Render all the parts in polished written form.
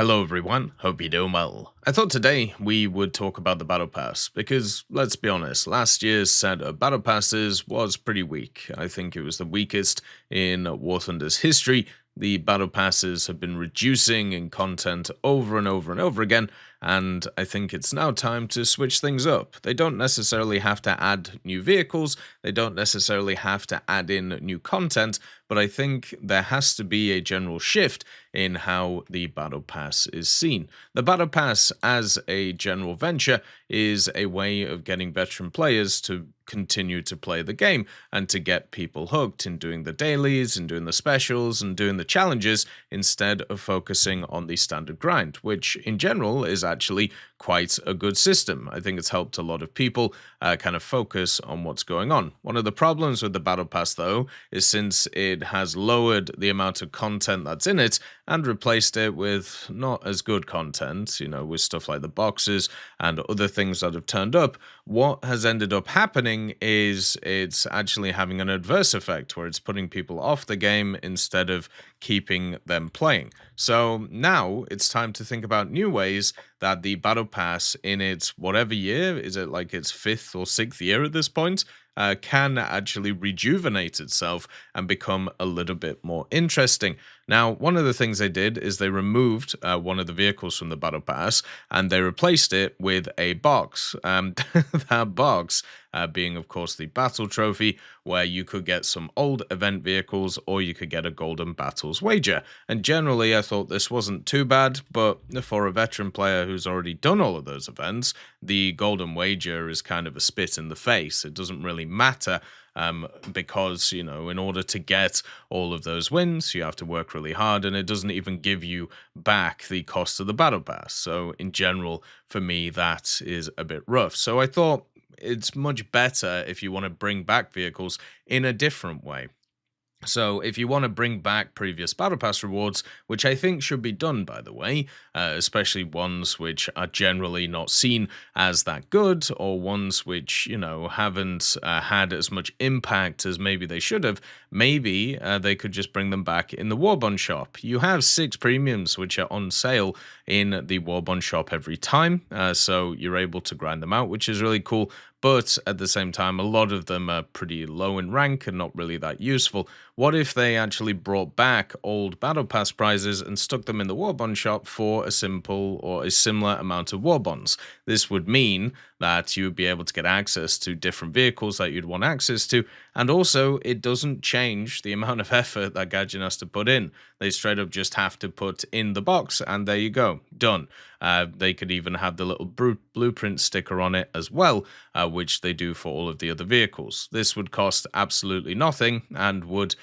Hello everyone, hope you're doing well. I thought today we would talk about the Battle Pass because, let's be honest, last year's set of Battle Passes was pretty weak. I think it was the weakest in War Thunder's history. The Battle Passes have been reducing in content over and over and over again, and I think it's now time to switch things up. They don't necessarily have to add new vehicles, they don't necessarily have to add in new content, but I think there has to be a general shift in how the Battle Pass is seen. The Battle Pass, as a general venture, is a way of getting veteran players to continue to play the game and to get people hooked in doing the dailies and doing the specials and doing the challenges instead of focusing on the standard grind, which in general is actually quite a good system. I think it's helped a lot of people kind of focus on what's going on. One of the problems with the Battle Pass, though, is since it has lowered the amount of content that's in it and replaced it with not as good content, with stuff like the boxes and other things that have turned up, what has ended up happening is it's actually having an adverse effect where it's putting people off the game instead of keeping them playing. So now it's time to think about new ways that the Battle Pass, in its whatever year, is it like its 5th or 6th year at this point, can actually rejuvenate itself and become a little bit more interesting. Now, one of the things they did is they removed one of the vehicles from the Battle Pass and they replaced it with a box. That box being, of course, the Battle Trophy, where you could get some old event vehicles or you could get a Golden Battles wager. And generally, I thought this wasn't too bad, but for a veteran player who's already done all of those events, the Golden Wager is kind of a spit in the face. It doesn't really matter. Because, in order to get all of those wins, you have to work really hard, and it doesn't even give you back the cost of the Battle Pass. So, in general, for me, that is a bit rough. So, I thought it's much better if you want to bring back vehicles in a different way. So if you want to bring back previous Battle Pass rewards, which I think should be done, by the way, especially ones which are generally not seen as that good, or ones which, haven't had as much impact as maybe they should have, maybe they could just bring them back in the Warbond shop. You have 6 premiums which are on sale in the Warbond shop every time, so you're able to grind them out, which is really cool. But at the same time, a lot of them are pretty low in rank and not really that useful. What if they actually brought back old Battle Pass prizes and stuck them in the Warbond shop for a simple or a similar amount of Warbonds? This would mean that you would be able to get access to different vehicles that you'd want access to, and also it doesn't change the amount of effort that Gaijin has to put in. They straight up just have to put in the box, and there you go, done. They could even have the little blueprint sticker on it as well, which they do for all of the other vehicles. This would cost absolutely nothing and would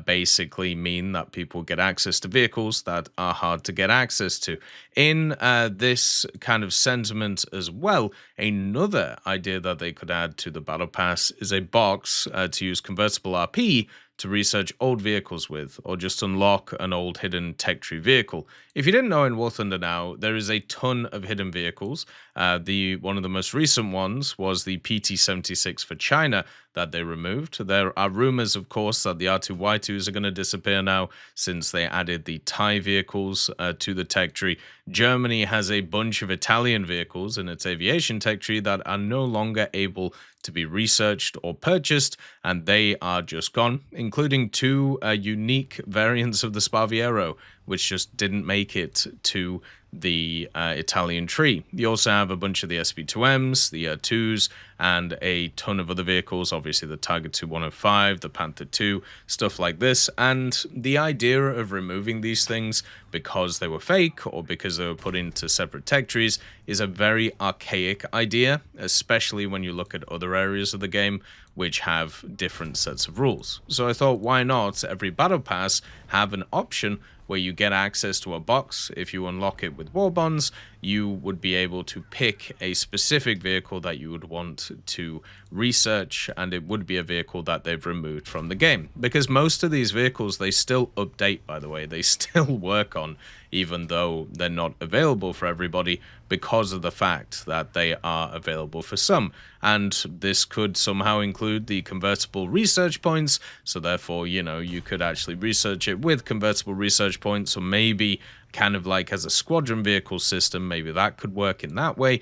basically mean that people get access to vehicles that are hard to get access to. In this kind of sentiment as well, another idea that they could add to the Battle Pass is a box to use Convertible RP to research old vehicles with, or just unlock an old hidden tech tree vehicle. If you didn't know, in War Thunder now, there is a ton of hidden vehicles. One of the most recent ones was the PT-76 for China that they removed. There are rumors, of course, that the R2Y2s are going to disappear now since they added the Thai vehicles to the tech tree. Germany has a bunch of Italian vehicles in its aviation tech tree that are no longer able to be researched or purchased, and they are just gone, including 2 unique variants of the Sparviero, which just didn't make it to the Italian tree. You also have a bunch of the SP2Ms, the 2s, and a ton of other vehicles, obviously the Tiger 2105, the Panther 2, stuff like this. And the idea of removing these things because they were fake or because they were put into separate tech trees is a very archaic idea, especially when you look at other areas of the game which have different sets of rules. So I thought, why not every Battle Pass have an option where you get access to a box. If you unlock it with Warbonds, you would be able to pick a specific vehicle that you would want to research, and it would be a vehicle that they've removed from the game. Because most of these vehicles, they still update, by the way. They still work on even though they're not available for everybody, because of the fact that they are available for some. And this could somehow include the convertible research points, so therefore, you could actually research it with convertible research points, or maybe kind of like as a squadron vehicle system, maybe that could work in that way,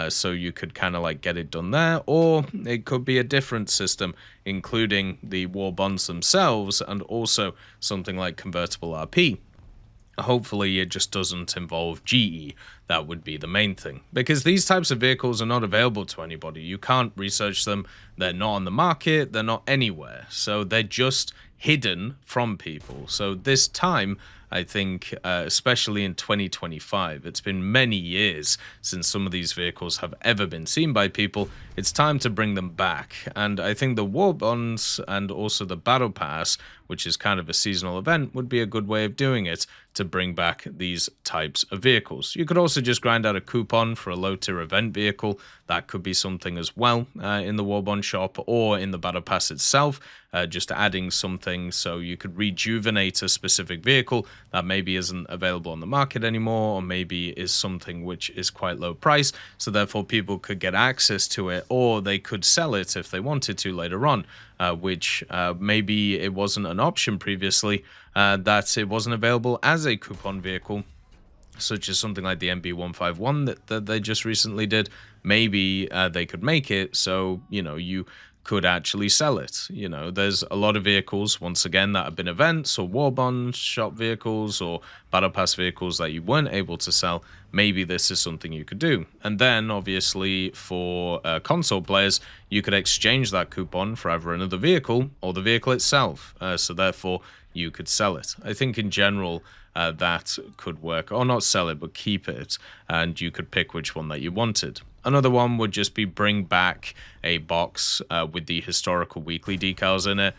so you could kind of like get it done there. Or it could be a different system, including the war bonds themselves, and also something like convertible RP. Hopefully it just doesn't involve GE. That would be the main thing, because these types of vehicles are not available to anybody. You can't research them, they're not on the market, they're not anywhere, so they're just hidden from people. So this time, I think, especially in 2025, it's been many years since some of these vehicles have ever been seen by people. It's time to bring them back. And I think the War Bonds and also the Battle Pass, which is kind of a seasonal event, would be a good way of doing it to bring back these types of vehicles. You could also just grind out a coupon for a low-tier event vehicle. That could be something as well in the War Bond shop or in the Battle Pass itself, just adding something so you could rejuvenate a specific vehicle that maybe isn't available on the market anymore, or maybe is something which is quite low price, so therefore people could get access to it, or they could sell it if they wanted to later on, which maybe it wasn't an option previously, that it wasn't available as a coupon vehicle, such as something like the MB151 that they just recently did. Maybe they could make it so, you could actually sell it. There's a lot of vehicles, once again, that have been events or war bond shop vehicles or battle pass vehicles that you weren't able to sell. Maybe this is something you could do. And then obviously for console players, you could exchange that coupon for either another vehicle or the vehicle itself, so therefore you could sell it. I think in general that could work, or not sell it but keep it, and you could pick which one that you wanted. Another one would just be bring back a box with the historical weekly decals in it.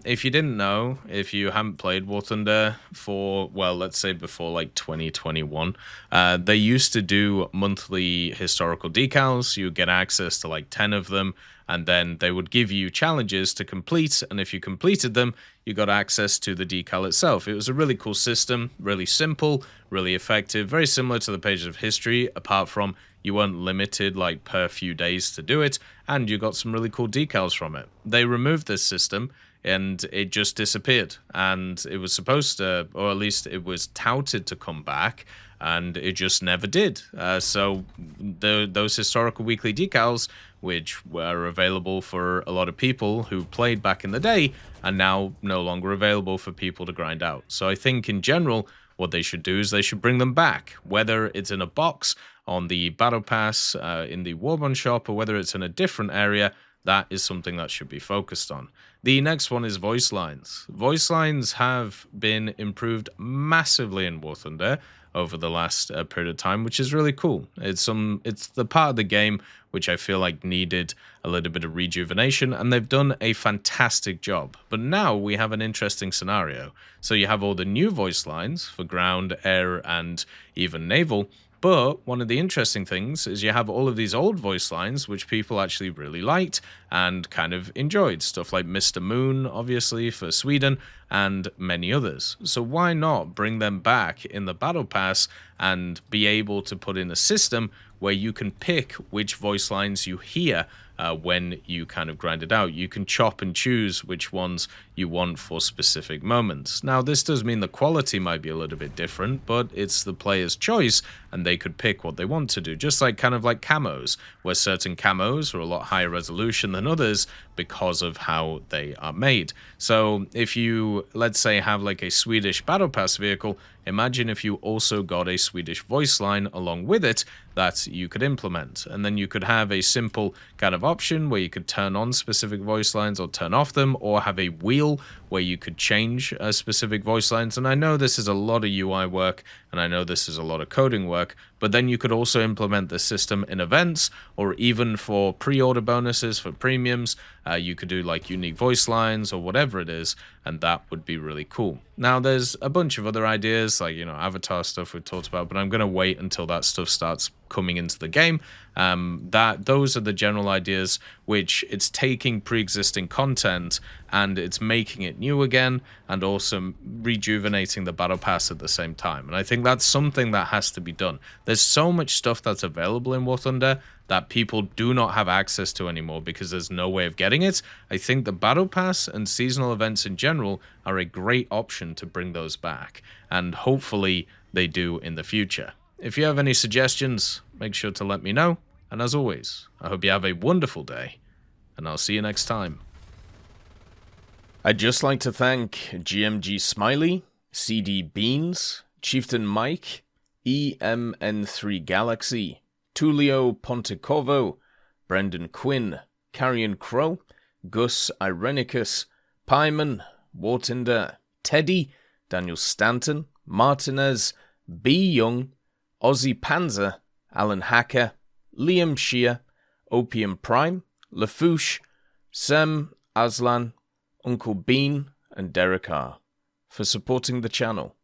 If you didn't know, if you haven't played War Thunder for, well, let's say before like 2021, they used to do monthly historical decals. You get access to like 10 of them, and then they would give you challenges to complete, and if you completed them, you got access to the decal itself. It was a really cool system, really simple, really effective, very similar to the Pages of History, apart from you weren't limited like per few days to do it, and you got some really cool decals from it. They removed this system, and it just disappeared, and it was supposed to, or at least it was touted to come back, and it just never did. So those historical weekly decals, which were available for a lot of people who played back in the day, are now no longer available for people to grind out. So I think in general, what they should do is they should bring them back, whether it's in a box on the Battle Pass in the Warbond shop, or whether it's in a different area. That is something that should be focused on. The next one is voice lines. Voice lines have been improved massively in War Thunder over the last period of time, which is really cool. It's the part of the game which I feel like needed a little bit of rejuvenation, and they've done a fantastic job. But now we have an interesting scenario. So you have all the new voice lines for ground, air, and even naval. But one of the interesting things is you have all of these old voice lines which people actually really liked and kind of enjoyed. Stuff like Mr. Moon, obviously, for Sweden, and many others. So why not bring them back in the Battle Pass and be able to put in a system where you can pick which voice lines you hear when you kind of grind it out. You can chop and choose which ones you want for specific moments. Now, this does mean the quality might be a little bit different, but it's the player's choice, and they could pick what they want to do. Just like kind of like camos, where certain camos are a lot higher resolution than others because of how they are made. So if you, let's say, have like a Swedish Battle Pass vehicle, imagine if you also got a Swedish voice line along with it that you could implement. And then you could have a simple kind of option where you could turn on specific voice lines or turn off them, or have a wheel where you could change specific voice lines. And I know this is a lot of UI work, and I know this is a lot of coding work, but then you could also implement the system in events, or even for pre-order bonuses for premiums. You could do like unique voice lines or whatever it is, and that would be really cool. Now, there's a bunch of other ideas, like, avatar stuff we've talked about, but I'm going to wait until that stuff starts coming into the game. Those are the general ideas, which it's taking pre-existing content and it's making it new again, and also rejuvenating the battle pass at the same time. And I think that's something that has to be done. There's so much stuff that's available in War Thunder that people do not have access to anymore because there's no way of getting it. I think the battle pass and seasonal events in general are a great option to bring those back, and hopefully they do in the future. If you have any suggestions, make sure to let me know. And as always, I hope you have a wonderful day, and I'll see you next time. I'd just like to thank GMG Smiley, CD Beans, Chieftain Mike, EMN3 Galaxy, Tulio Pontecorvo, Brendan Quinn, Carrion Crow, Gus Irenicus, Pyman, Wartinder, Teddy, Daniel Stanton, Martinez, B. Young, Ozzy Panzer, Alan Hacker, Liam Shea, Opium Prime, Lafouche, Sem, Aslan, Uncle Bean, and Derek R. for supporting the channel.